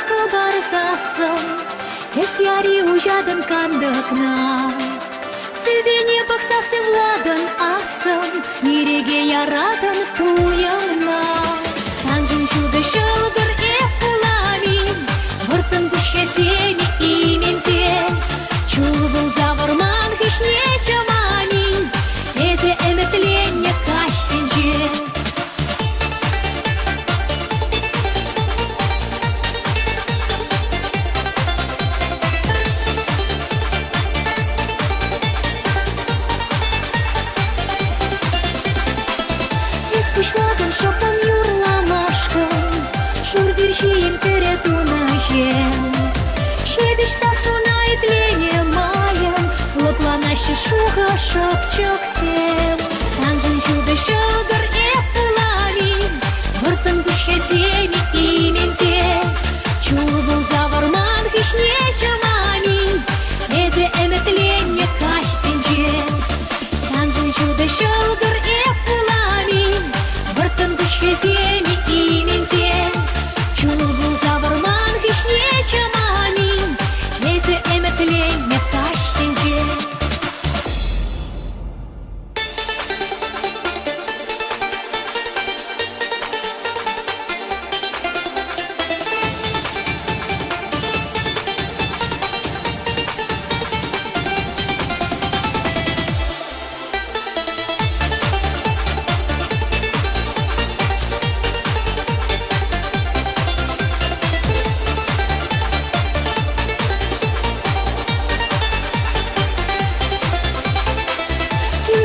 хабар засын, эс яри ужадын кандыкна. Тебе не бақсасы владын асын, нереге ярадын туяна. Санжын чуды шылдыр эп буламин, выртын күшке сені именде. Чулбыл завырман кішне чамамин, эзе әмітленне каш сенже. Кушлагын шопын юрламашкын, шур биршием тере тунажем. Шебеш сасуна и тлене маем, лапланаще шуха шапчок сем. Санжын чуды шылдыр эп буламин, выртын күшке сені именде. Чулбыл заварман кішне чамамин, эзе әмітленне каш сенже. Санжын чуды шылдыр эп буламин, выртын күшке сені именде. Чулбыл заварман кішне чамамин, эзе әмітленне каш сенже.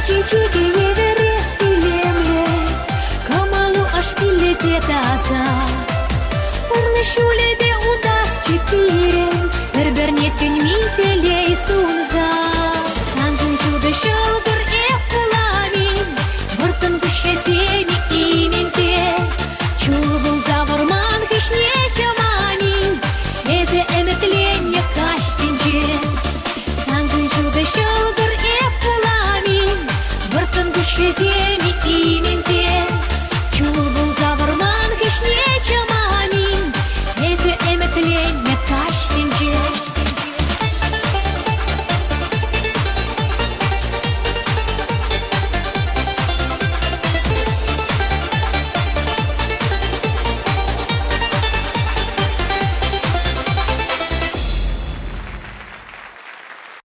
Чичиги еверес илемле, камалу аш пилете таза. Урны шулебе удас чипирен, бір-бірне сөнмителей сунза. Санжын чуды шылдыр эп буламин, выртын күшке сені именде. Чулбыл заварман кішне чамамин, эзе әмітленне каш сенже. Санжын чуды шылдыр эп буламин, выртын күшке сені